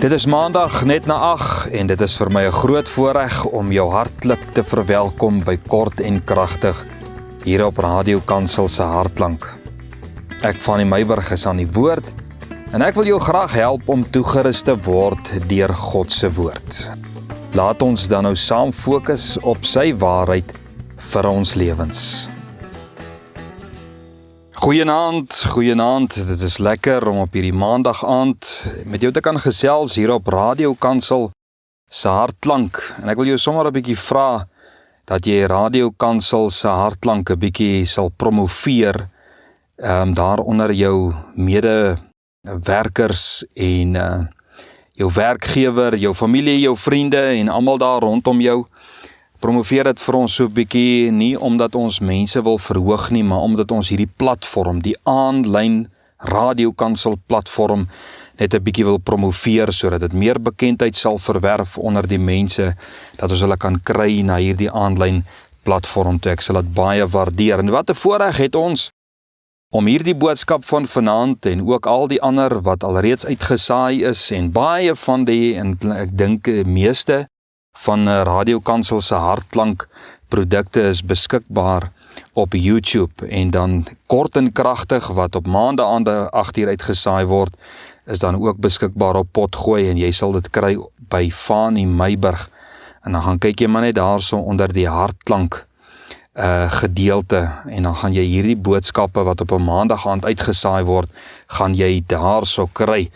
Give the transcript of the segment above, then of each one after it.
Dit is maandag net na 8 en dit is vir my 'n groot voorreg om jou hartlik te verwelkom by Kort en Kragtig hier op Radio Kansel se Hartklank. Ek van die Meiburg is aan die woord en ek wil jou graag help om toegerus te word deur God se woord. Laat ons dan nou saam fokus op sy waarheid vir ons lewens. Goeienaand, dit is lekker om op hierdie maandag aand met jou te kan gesels hier op Radio Kansel se Hartklank. En ek wil jou sommer 'n bietjie vra dat jy Radio Kansel se Hartklank 'n bietjie sal promoveer daar onder jou medewerkers en jou werkgewer, jou familie, jou vriende en almal daar rondom jou. Promoveer dit vir ons so 'n bietjie, nie omdat ons mense wil verhoog nie, maar omdat ons hierdie platform, die aanlyn Radio Kansel platform, net 'n bietjie wil promoveer, sodat dit meer bekendheid sal verwerf onder die mense, dat ons hulle kan kry na hierdie aanlyn platform toe. Ek sal dit baie waardeer. En wat 'n voorreg het ons om hierdie boodskap van vanaand en ook al die ander wat alreeds uitgesaai is, en baie van die, en ek dink meeste van Radio Kansel se Hartklank produkte is beskikbaar op YouTube, en dan Kort en Kragtig wat op maande aande 8uur uitgesaai word, is dan ook beskikbaar op Potgooi, en jy sal dit kry by Fanie Meiburg, en dan gaan kyk jy maar net daarso onder die Hartklank gedeelte, en dan gaan jy hierdie boodskappe wat op 'n maandag aand uitgesaai word, gaan jy daarso kry.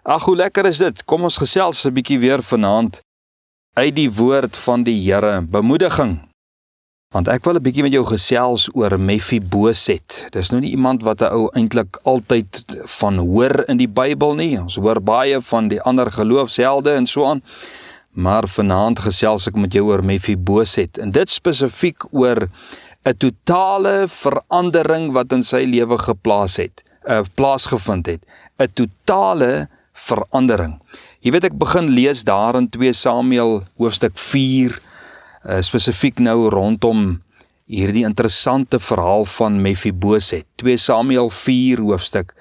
Ag, hoe lekker is dit? Kom ons gesels 'n bietjie weer vanaand uit die woord van die Here, bemoediging. Want ek wil 'n bietjie met jou gesels oor Mephiboset. Dis nou nie iemand wat 'n ou eintlik altyd van hoor in die Bybel nie. Ons hoor baie van die ander geloofshelde en so aan. Maar vanaand gesels ek met jou oor Mephiboset. En dit spesifiek oor 'n totale verandering wat in sy lewe plaasgevind het. 'n Totale verandering. Jy weet, ek begin lees daar in 2 Samuel hoofstuk 4, spesifiek nou rondom hierdie interessante verhaal van Mephiboset. 2 Samuel 4 hoofstuk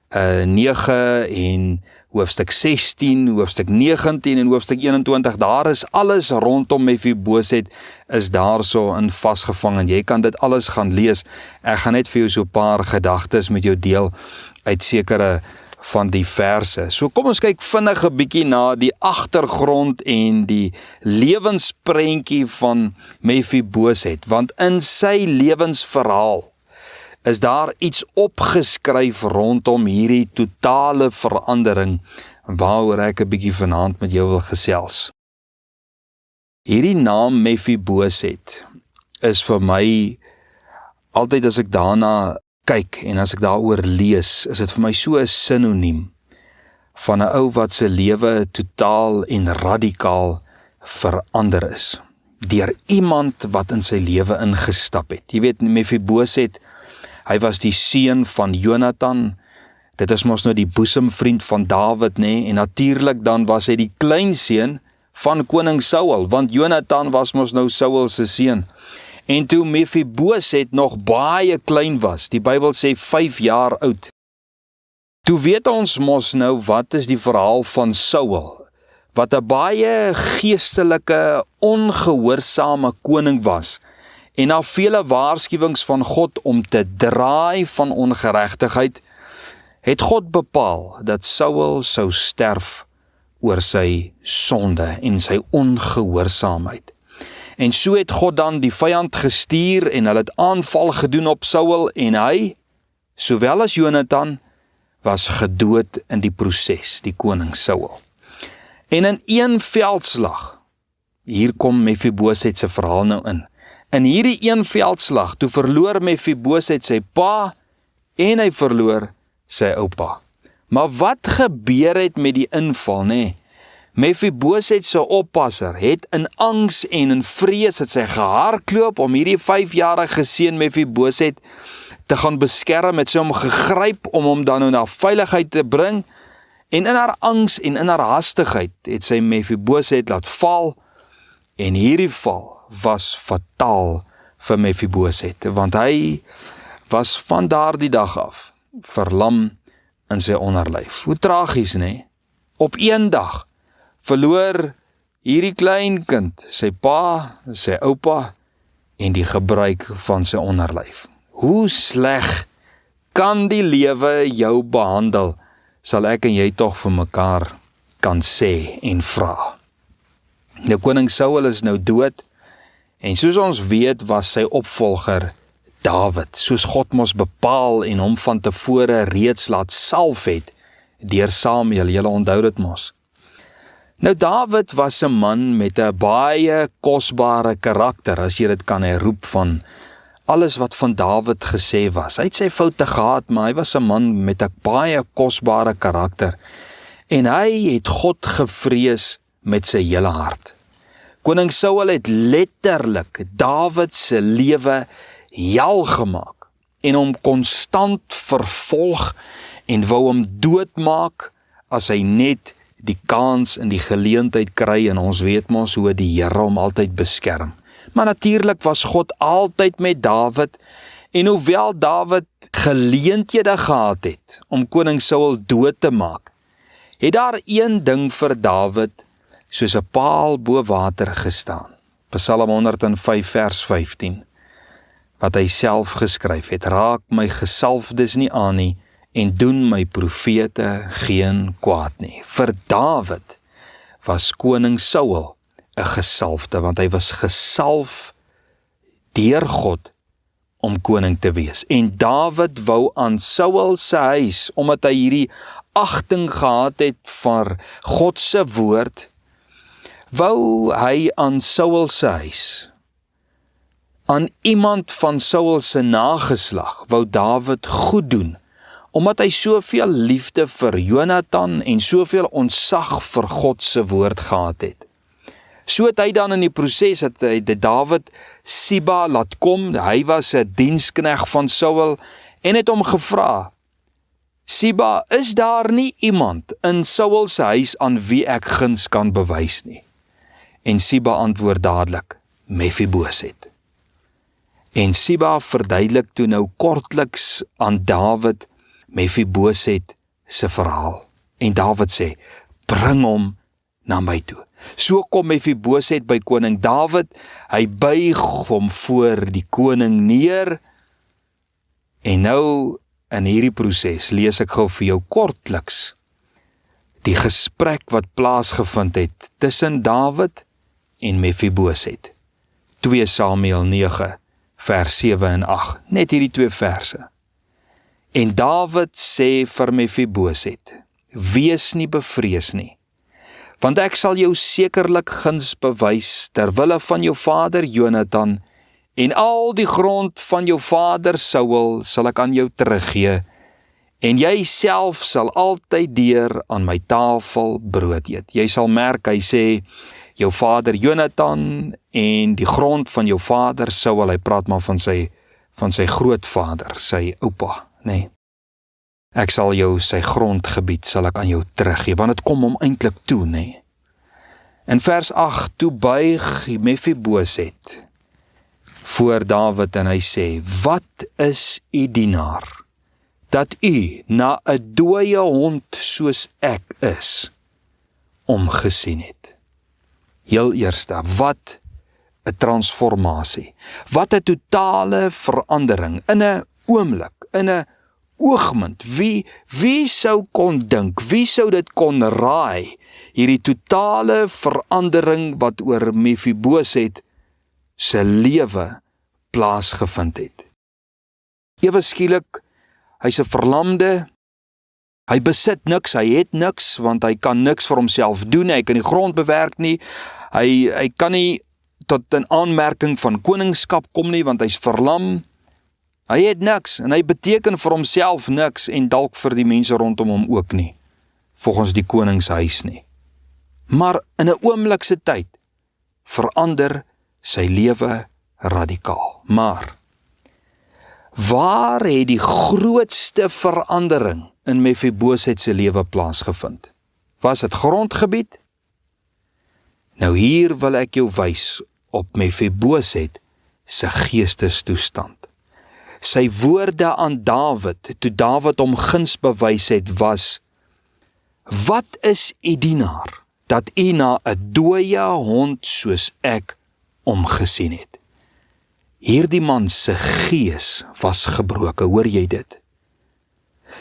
9 en hoofstuk 16, hoofstuk 19 en hoofstuk 21, daar is alles rondom Mephiboset is daar so in vasgevang, en jy kan dit alles gaan lees. Ek gaan net vir jou so 'n paar gedagtes met jou deel uit sekere van die verse. So kom ons kyk vinnig 'n bietjie na die agtergrond en die lewensprentjie van Mephiboset, want in sy lewensverhaal is daar iets opgeskryf rondom hierdie totale verandering, waaroor ek 'n bietjie vanaand met jou wil gesels. Hierdie naam Mephiboset is vir my, altyd as ek daarna kyk en as ek daaroor lees, is dit vir my so 'n sinoniem van 'n ou wat se lewe totaal en radikaal verander is deur iemand wat in sy lewe ingestap het. Jy weet, Mephiboset, hy was die seun van Jonathan. Dit is mos nou die boesemvriend van Dawid, nê? En natuurlik dan was hy die kleinseun van koning Saul, want Jonathan was mos nou Saul se seun. En toe Mephiboset nog baie klein was, die Bybel sê 5 jaar oud, toe weet ons mos nou wat is die verhaal van Saul, wat 'n baie geestelike, ongehoorsame koning was, en na vele waarskuwings van God om te draai van ongeregtigheid, het God bepaal dat Saul sou sterf oor sy sonde en sy ongehoorsaamheid. En so het God dan die vyand gestuur en hulle het aanval gedoen op Saul, en hy, sowel as Jonathan, was gedood in die proses, die koning Saul. En in een veldslag, hier kom Mephiboset se verhaal nou in hierdie een veldslag, toe verloor Mephiboset sy pa en hy verloor sy oupa. Maar wat gebeur het met die inval, nê? Mephiboset se oppasser het in angs en in vrees het sy gehardloop om hierdie 5-jarige seun Mephiboset te gaan beskerm, het sy hom gegryp om hom dan nou na veiligheid te bring, en in haar angs en in haar hastigheid het sy Mephiboset laat val, en hierdie val was fataal vir Mephiboset, want hy was van daardie dag af verlam in sy onderlyf. Hoe tragies, nê? Op een dag verloor hierdie kleinkind sy pa, sy oupa en die gebruik van sy onderlyf. Hoe sleg kan die lewe jou behandel, sal ek en jy tog vir mekaar kan sê en vra. Nou koning Saul is nou dood, en soos ons weet was sy opvolger Dawid, soos God mos bepaal en hom van tevore reeds laat salf het, deur Samuel, julle onthou dit mos. Nou Dawid was 'n man met 'n baie kosbare karakter, as jy dit kan herroep van alles wat van Dawid gesê was. Hy het sy foute gehad, maar hy was 'n man met 'n baie kosbare karakter. En hy het God gevrees met sy hele hart. Koning Saul het letterlik Dawid se lewe hel gemaak en hom konstant vervolg en wou hom doodmaak as hy net die kans en die geleentheid kry, en ons weet mos hoe die Here hom altyd beskerm. Maar natuurlik was God altyd met Dawid, en hoewel Dawid geleenthede gehad het om koning Saul dood te maak, het daar een ding vir Dawid soos 'n paal bo water gestaan. Psalm 105 vers 15, wat hy self geskryf het: raak my gesalfdes nie aan nie, en doen my profete geen kwaad nie. Vir Dawid was koning Saul 'n gesalfde, want hy was gesalf deur God om koning te wees. En Dawid wou aan Saul se huis, omdat hy hierdie agting gehad het vir God se woord, wou hy aan Saul se huis, aan iemand van Saul se nageslag, wou Dawid goed doen, omdat hy soveel liefde vir Jonathan en soveel ontzag vir God se woord gehad het. So het hy dan in die proses het hy Dawid Siba laat kom, hy was 'n dienskneg van Saul, en het hom gevra: Siba, is daar nie iemand in Saul se huis aan wie ek guns kan bewys nie? En Siba antwoord dadelik: Mephiboset. En Siba verduidelik toe nou kortliks aan Dawid Mephiboset se verhaal. En Dawid sê: bring hom na my toe. So kom Mephiboset by koning Dawid, hy buig hom voor die koning neer, en nou in hierdie proses lees ek gou vir jou kortliks die gesprek wat plaasgevind het tussen Dawid en Mephiboset. 2 Samuel 9 vers 7 en 8, net hierdie 2 verse. En Dawid sê vir Mephiboset: wees nie bevrees nie, want ek sal jou sekerlik guns bewys ter wille van jou vader Jonathan, en al die grond van jou vader Saul sal ek aan jou teruggee, en jy self sal altyd deur aan my tafel brood eet. Jy sal merk, hy sê jou vader Jonathan en die grond van jou vader Saul, hy praat maar van sy grootvader, sy oupa, nee. Ek sal jou sy grondgebied sal ek aan jou teruggee, want dit kom hom eintlik toe, nee. In vers 8, toe buig Mephiboset voor Dawid en hy sê: wat is u dienaar, dat u na 'n dooie hond soos ek is, omgesien het? Heel eerste, wat 'n transformasie, wat 'n totale verandering, in 'n oomblik, in 'n oogmunt. Wie sou kon dink, wie sou dit kon raai, hierdie totale verandering wat oor Mephiboset se lewe plaasgevind het. Ewe skielik, hy's 'n verlamde, hy besit niks, hy het niks, want hy kan niks vir homself doen, hy kan die grond bewerk nie, hy kan nie tot 'n aanmerking van koningskap kom nie, want hy's verlam. Hy het niks, en hy beteken vir homself niks, en dalk vir die mense rondom hom ook nie, volgens die koningshuis nie. Maar in 'n oomblikse tyd verander sy lewe radikaal. Maar waar het die grootste verandering in Mephiboset se lewe plaasgevind? Was dit grondgebied? Nou hier wil ek jou wys op Mephiboset se geestestoestand. Sy woorde aan Dawid, toe Dawid hom guns bewys het, was: wat is u dienaar, dat u na 'n dooie hond soos ek omgesien het. Hierdie man se gees was gebroken, hoor jy dit?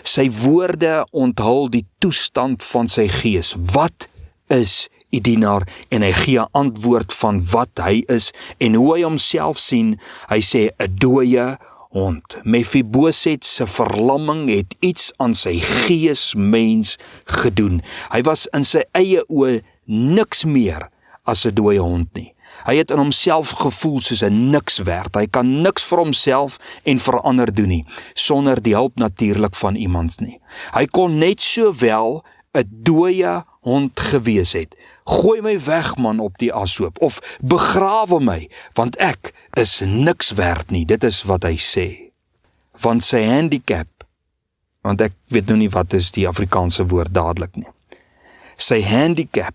Sy woorde onthul die toestand van sy gees. Wat is u dienaar? En hy gee 'n antwoord van wat hy is en hoe hy homself sien. Hy sê 'n dooie hond. Mefiboset se verlamming het iets aan sy geesmens gedoen. Hy was in sy eie oë niks meer as 'n dooie hond nie. Hy het in homself gevoel soos 'n niks werd. Hy kan niks vir homself en vir ander doen nie, sonder die hulp natuurlik van iemand nie. Hy kon net sowel 'n dooie hond gewees het. Gooi my weg man op die ashoop, of begrawe my, want ek is niks werd nie. Dit is wat hy sê. Want sy handicap, want ek weet nou nie wat is die Afrikaanse woord dadelik nie. Sy handicap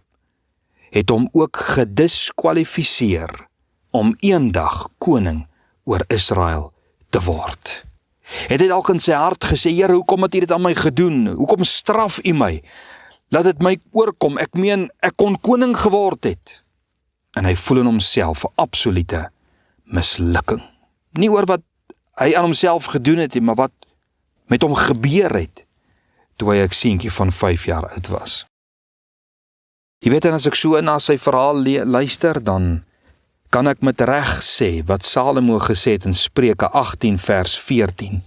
het hom ook gediskwalifiseer om eendag koning oor Israel te word. Het hy dalk in sy hart gesê, Here, hoekom het u dit aan my gedoen? Hoekom straf u my? Laat dit my oorkom, ek meen, ek kon koning geword het. En hy voel in homself 'n absolute mislukking. Nie oor wat hy aan homself gedoen het, maar wat met hom gebeur het, toe hy 'n seentjie van 5 jaar oud was. Jy weet, en as ek so na sy verhaal luister, dan kan ek met reg sê wat Salomo gesê het in Spreuke 18 vers 14.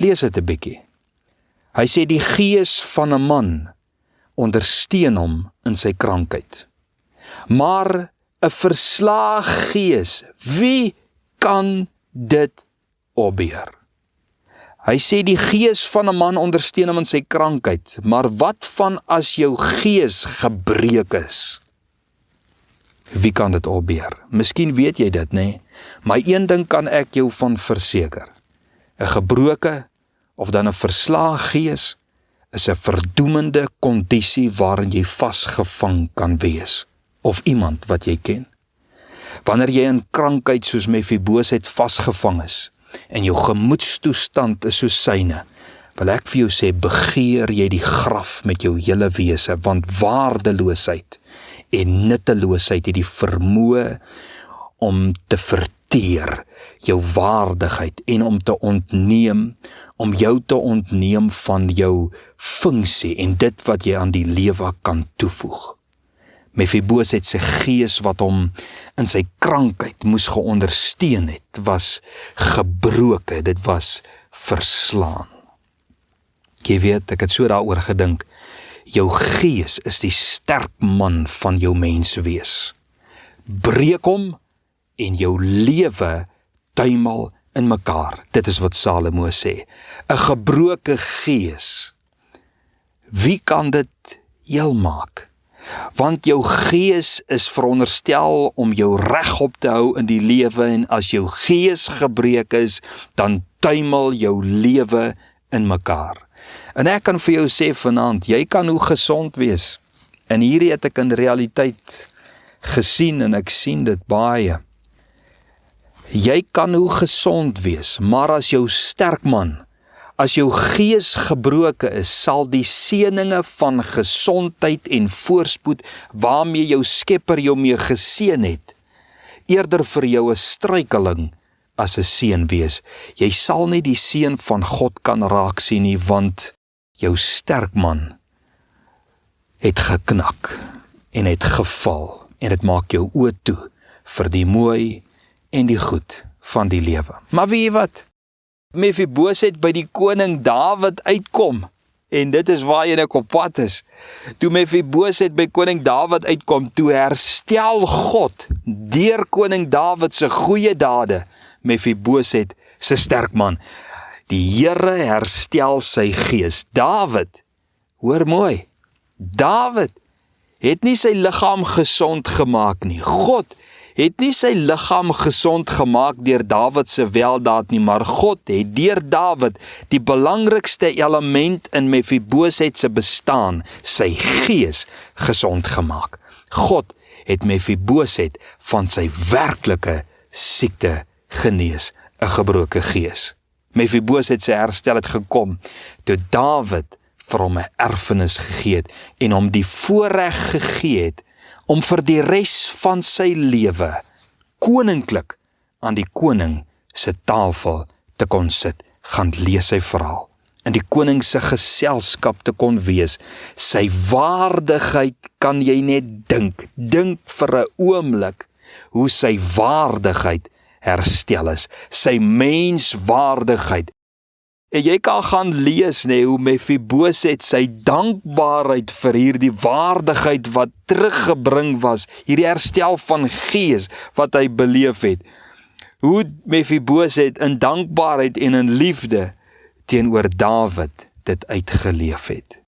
Lees dit 'n bietjie. Hy sê die gees van 'n man ondersteun hom in sy krankheid. Maar 'n verslae gees, wie kan dit opbeheer? Hy sê die gees van 'n man ondersteun hom in sy krankheid, maar wat van as jou gees gebreek is? Wie kan dit opbeheer? Miskien weet jy dit, nê? Maar een ding kan ek jou van verseker. 'n gebroke of dan 'n verslae gees is 'n verdoemende kondisie waarin jy vasgevang kan wees, of iemand wat jy ken. Wanneer jy in krankheid soos Mefiboset vasgevang is, en jou gemoedstoestand is soos syne, wil ek vir jou sê, begeer jy die graf met jou hele wese, want waardeloosheid en nutteloosheid het die vermoë om te verteer jou waardigheid en om jou te ontneem van jou funksie en dit wat jy aan die lewe kan toevoeg. Mefiboset se gees wat hom in sy krankheid moes geondersteun het, was gebroke, dit was verslaan. Jy weet, ek het so daaroor gedink, jou gees is die sterk man van jou menswees. Breek hom en jou lewe tuimel in mekaar. Dit is wat Salomo sê. 'n gebroke gees. Wie kan dit heel maak? Want jou gees is veronderstel om jou regop te hou in die lewe, en as jou gees gebreek is, dan tuimel jou lewe in mekaar. En ek kan vir jou sê vanaand, jy kan hoe gesond wees. En hierdie het ek in realiteit gesien, en ek sien dit baie. Jy kan hoe gesond wees, maar as jou sterk man, as jou gees gebroke is, sal die seëninge van gesondheid en voorspoed, waarmee jou Skepper jou mee geseën het, eerder vir jou 'n struikeling as 'n seën wees. Jy sal nie die seën van God kan raak sien nie, want jou sterk man het geknak en het geval, en dit maak jou oë toe vir die mooi en die goed van die lewe. Maar weet jy wat? Mefiboset by die koning Dawid uitkom, en dit is waarheen ek op pad is. Toe Mefiboset by koning Dawid uitkom, toe herstel God deur koning Dawid se goeie dade Mefiboset se sterk man. Die Here herstel sy gees. Dawid, hoor mooi, Dawid het nie sy liggaam gesond gemaak nie. God het nie sy liggaam gesond gemaak deur Dawid se weldaad nie, maar God het deur Dawid die belangrikste element in Mefiboset se bestaan, sy gees, gesond gemaak. God het Mefiboset van sy werklike siekte genees, 'n gebroke gees. Mefiboset se herstel het gekom toe Dawid vir hom 'n erfenis gegee het en hom die voorreg gegee het om vir die res van sy lewe koninklik aan die koning se tafel te kon sit, gaan lees sy verhaal, in die koning se geselskap te kon wees. Sy waardigheid kan jy net dink vir 'n oomblik hoe sy waardigheid herstel is, sy menswaardigheid. En jy kan gaan lees hoe Mefiboset sy dankbaarheid vir hierdie waardigheid wat teruggebring was, hierdie herstel van gees wat hy beleef het. Hoe Mefiboset in dankbaarheid en in liefde teenoor Dawid dit uitgeleef het.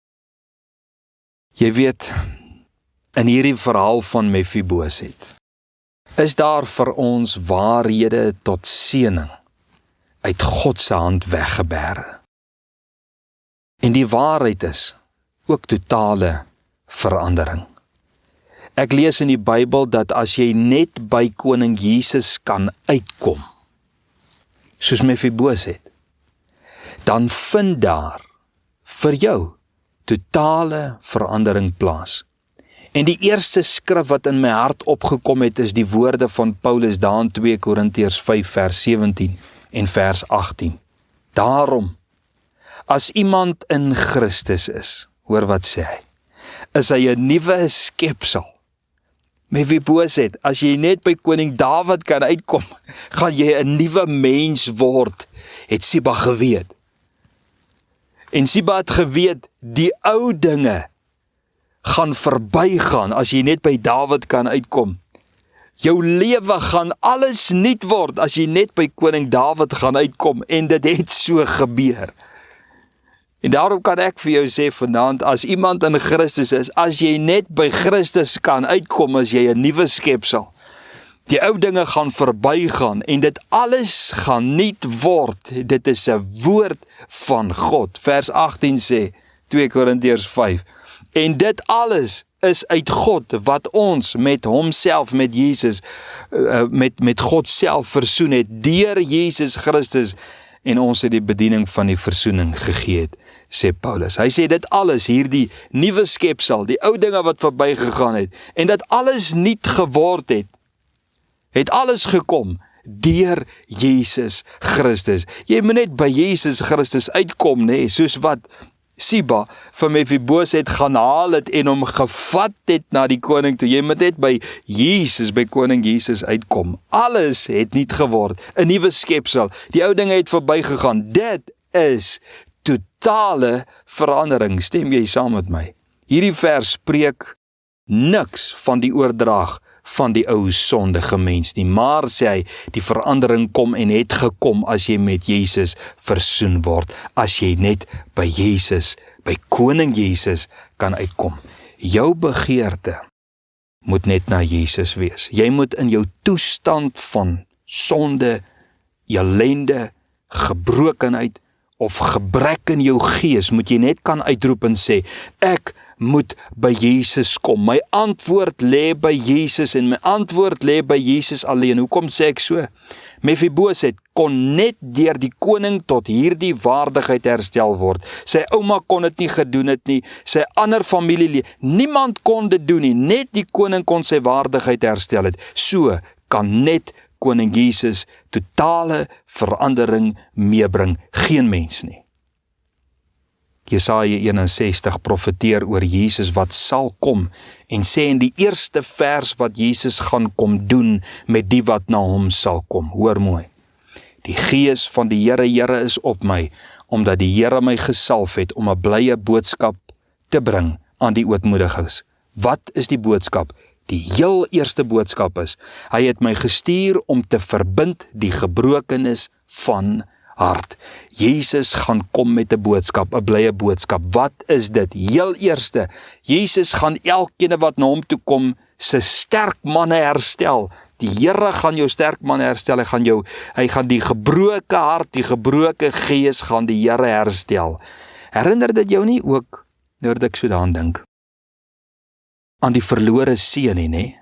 Jy weet, in hierdie verhaal van Mefiboset is daar vir ons waarhede tot seëning uit God se hand weggebêre. En die waarheid is ook totale verandering. Ek lees in die Bybel dat as jy net by koning Jesus kan uitkom, soos Mefiboset, dan vind daar vir jou totale verandering plaas. En die eerste skrif wat in my hart opgekom het, is die woorde van Paulus daar in 2 Korintiërs 5 vers 17 en vers 18. Daarom, as iemand in Christus is, hoor wat sê hy, is hy 'n nuwe skepsel. Mefiboset, as jy net by koning Dawid kan uitkom, gaan jy 'n nuwe mens word, het Siba geweet. En Siba het geweet, die ou dinge gaan verbygaan as jy net by Dawid kan uitkom. Jou lewe gaan alles nuut word as jy net by koning Dawid gaan uitkom, en dit het so gebeur. En daarom kan ek vir jou sê vanaand, as iemand in Christus is, as jy net by Christus kan uitkom, as jy 'n nuwe skepsel. Die ou dinge gaan verbygaan en dit alles gaan nuut word. Dit is 'n woord van God. Vers 18 sê, 2 Korintiërs 5. En dit alles is uit God wat ons met homself, met Jesus, met God self versoen het, deur Jesus Christus, en ons het die bediening van die versoening gegee het, sê Paulus. Hy sê dit alles, hierdie nuwe skepsel, die ou dinge wat verbygegaan het, en dat alles nuut geword het alles gekom deur Jesus Christus. Jy moet net by Jesus Christus uitkom, soos wat Siba vir Mefiboset gaan haal het en hom gevat het na die koning toe. Jy moet net by Jesus, by koning Jesus uitkom. Alles het nuut geword, 'n nuwe skepsel. Die ou dinge het verbygegaan. Dit is totale verandering. Stem jy saam met my? Hierdie vers spreek niks van die oordrag van die ou sondige mens nie, maar sê hy, die verandering kom en het gekom as jy met Jesus versoen word, as jy net by Jesus, by koning Jesus kan uitkom. Jou begeerte moet net na Jesus wees. Jy moet in jou toestand van sonde, ellende, gebrokenheid of gebrek in jou gees, moet jy net kan uitroep en sê, ek moet by Jesus kom. My antwoord lê by Jesus en my antwoord lê by Jesus alleen. Hoekom sê ek so? Mefiboset kon net deur die koning tot hierdie waardigheid herstel word. Sy ouma kon dit nie gedoen het nie, sy ander familielede, niemand kon dit doen nie, net die koning kon sy waardigheid herstel het. So kan net koning Jesus totale verandering meebring, geen mens nie. Jesaja 61 profeteer oor Jesus wat sal kom en sê in die eerste vers wat Jesus gaan kom doen met die wat na hom sal kom. Hoor mooi. Die gees van die Here is op my, omdat die Here my gesalf het om 'n blye boodskap te bring aan die ootmoediges. Wat is die boodskap? Die heel eerste boodskap is, hy het my gestuur om te verbind die gebrokenis van hart. Jesus gaan kom met 'n boodskap, 'n blye boodskap. Wat is dit? Heel eerste, Jesus gaan elkeen wat na hom toe kom, se sterk manne herstel. Die Here gaan jou sterk manne herstel. Hy gaan die gebroke hart, die gebroke gees gaan die Here herstel. Herinner dit jou nie ook, nou dat ek so daaraan dink, aan die verlore seun nie,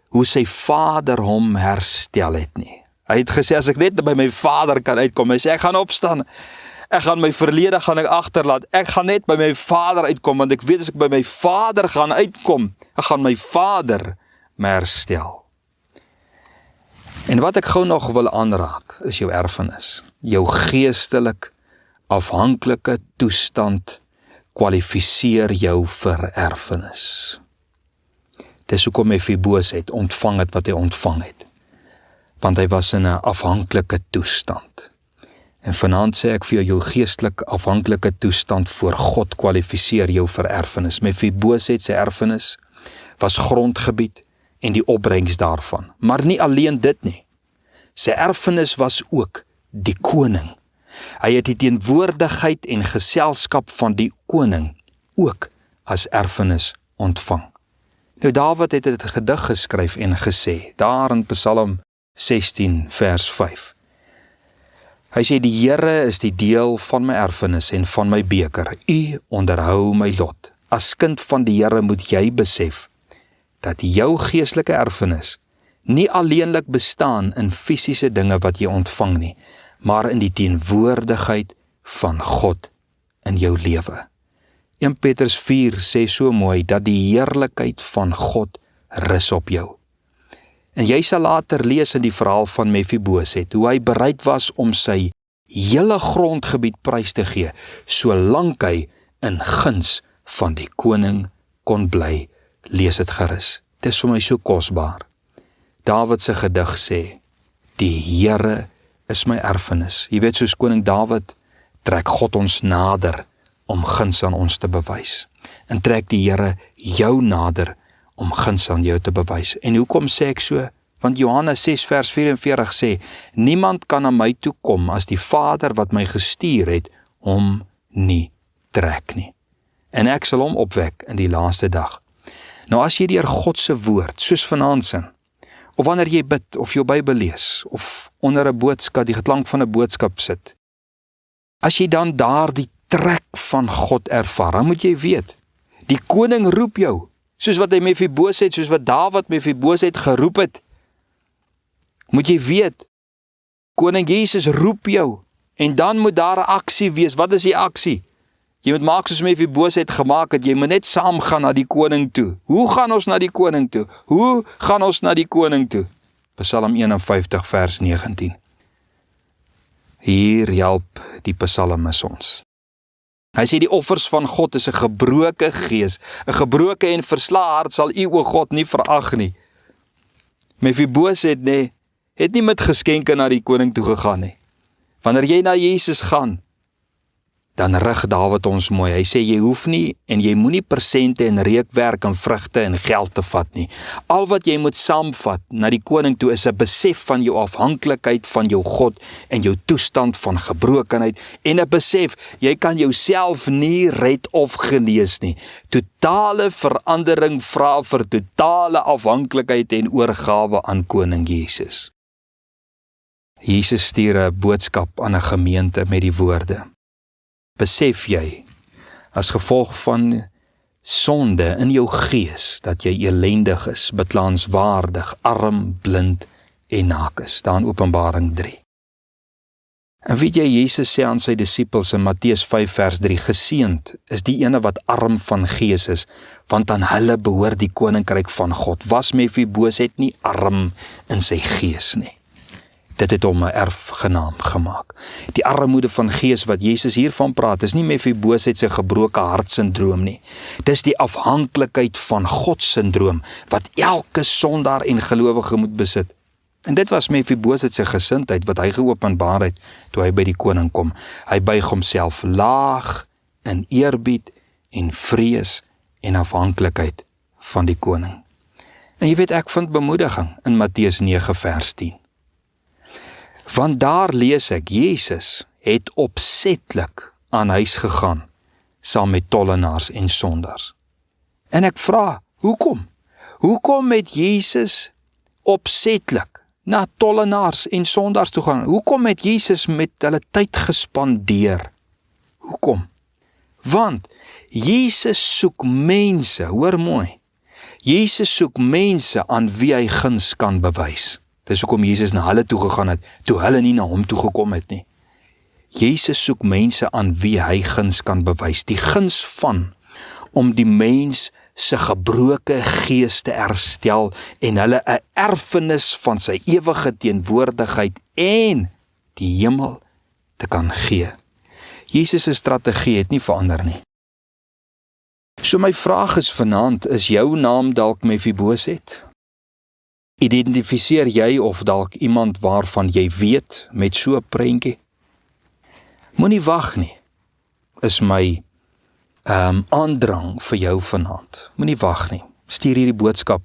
hoe sy vader hom herstel het nie. Hy het gesê, as ek net by my vader kan uitkom, hy sê, ek gaan opstaan, Ek gaan my verlede gaan ek agterlaat. Ek gaan net by my Vader uitkom, want ek weet as ek by my Vader gaan uitkom, ek gaan my Vader my herstel. En wat ek gou nog wil aanraak, is jou erfenis. Jou geestelik afhanklike toestand kwalifiseer jou vir erfenis. Dis hoekom Mefiboset ontvang het wat hy ontvang het. Want hy was in 'n afhanklike toestand. En vanaand sê ek vir jou geestelik afhanklike toestand voor God kwalifiseer jou vir erfenis. Mefiboset se erfenis was grondgebied en die opbrengs daarvan. Maar nie alleen dit nie. Sy erfenis was ook die koning. Hy het die teenwoordigheid en geselskap van die koning ook as erfenis ontvang. Nou Dawid het 'n gedig geskryf en gesê, daar in Psalm 16 vers 5. Hy sê, die Here is die deel van my erfenis en van my beker. U onderhou my lot. As kind van die Here moet jy besef, dat jou geestelike erfenis nie alleenlik bestaan in fisiese dinge wat jy ontvang nie, maar in die teenwoordigheid van God in jou lewe. 1 Petrus 4 sê so mooi, dat die heerlikheid van God rus op jou. En jy sal later lees in die verhaal van Mefiboset, hoe hy bereid was om sy hele grondgebied prys te gee, solank hy in guns van die koning kon bly. Lees dit gerus. Dit is vir my so kosbaar. Dawid se gedig sê, die Here is my erfenis. Jy weet, soos koning Dawid, trek God ons nader om guns aan ons te bewys. En trek die Here jou nader om guns aan jou te bewys. En hoekom sê ek so? Want Johannes 6 vers 44 sê, niemand kan na my toe kom as die Vader wat my gestuur het, hom nie trek nie. En ek sal hom opwek in die laaste dag. Nou as jy deur God se woord, soos vanaand sin, of wanneer jy bid, of jou Bybel lees, of onder 'n boodskap, die geklank van 'n boodskap sit, as jy dan daar die trek van God ervaar, dan moet jy weet, die koning roep jou, soos wat hy Mefiboset, soos wat Dawid Mefiboset geroep het, moet jy weet, koning Jesus roep jou, en dan moet daar 'n aksie wees. Wat is die aksie? Jy moet maak soos Mefiboset gemaak het, jy moet net saam gaan na die koning toe. Hoe gaan ons na die koning toe? Hoe gaan ons na die koning toe? Psalm 51 vers 19. Hier help die psalmis ons. Hy sê die offers van God is 'n gebroke gees, 'n gebroke en verslae hart sal u o God nie verag nie. Mefiboset het nie met geskenke na die koning toe gegaan nie. Wanneer jy na Jesus gaan, dan rig Dawid ons mooi. Hy sê jy hoef nie en jy moenie persente en reukwerk en vrugte en geld te vat nie. Al wat jy moet saamvat na die koning toe is 'n besef van jou afhanklikheid van jou God en jou toestand van gebrokenheid en 'n besef jy kan jouself nie red of genees nie. Totale verandering vra vir totale afhanklikheid en oorgawe aan koning Jesus. Jesus stuur 'n boodskap aan 'n gemeente met die woorde: besef jy, as gevolg van sonde in jou gees, dat jy elendig is, beklaanswaardig, arm, blind en naak is. Daar in Openbaring 3. En weet jy, Jesus sê aan sy disippels in Matteus 5 vers 3, geseënd is die ene wat arm van gees is, want aan hulle behoort die koninkryk van God. Was Mefiboset nie arm in sy gees nie? Dit het hom 'n erfgenaam gemaak. Die armoede van gees wat Jesus hiervan praat, is nie Mefiboset se gebroke hartsindroom nie. Dis die afhanklikheid van God syndroom, wat elke sondaar en gelowige moet besit. En dit was Mefiboset se gesindheid, wat hy geopenbaar het, toe hy by die koning kom. Hy buig homself laag in eerbied en vrees en afhanklikheid van die koning. En jy weet, ek vind bemoediging in Matteus 9 vers 10. Want daar lees ek, Jesus het opsetlik aan huis gegaan, saam met tollenaars en sondaars. En ek vra, hoekom? Hoekom het Jesus opsetlik na tollenaars en sondaars toe gaan? Hoekom het Jesus met hulle tyd gespandeer? Hoekom? Want Jesus soek mense, hoor mooi, Jesus soek mense aan wie hy guns kan bewys. Dis hoekom Jesus na hulle toe gegaan het, toe hulle nie na hom toe gekom het nie. Jesus soek mense aan wie hy guns kan bewys. Die guns van om die mens se gebroke gees te herstel en hulle 'n erfenis van sy ewige teenwoordigheid en die hemel te kan gee. Jesus se strategie het nie verander nie. So my vraag is vanaand, is jou naam dalk Mefiboset? Identifiseer jy of dalk iemand waarvan jy weet met so 'n prentjie? Moenie wag nie, is my aandrang vir jou vanaand. Moenie wag nie. Stuur hierdie boodskap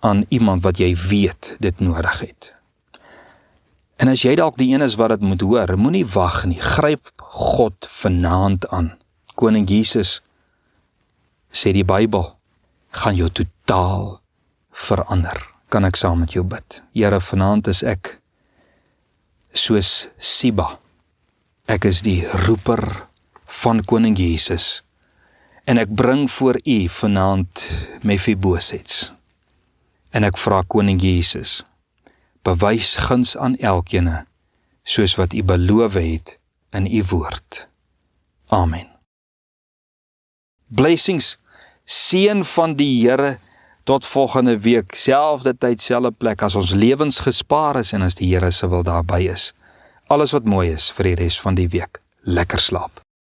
aan iemand wat jy weet dit nodig het. En as jy dalk die een is wat dit moet hoor, moenie wag nie. Gryp God vanaand aan. Koning Jesus, sê die Bybel, gaan jou totaal verander. Kan ek saam met jou bid? Here, vanaand is ek soos Siba. Ek is die roeper van Koning Jesus en ek bring voor U vanaand Mefibosets. En ek vra Koning Jesus, bewys guns aan elkeen soos wat U beloof het in U woord. Amen. Blessings, seën van die Here. Tot volgende week, selfde tyd, selfde plek, as ons lewens gespaar is en as die Here se wil daarby is. Alles wat mooi is vir die res van die week. Lekker slaap.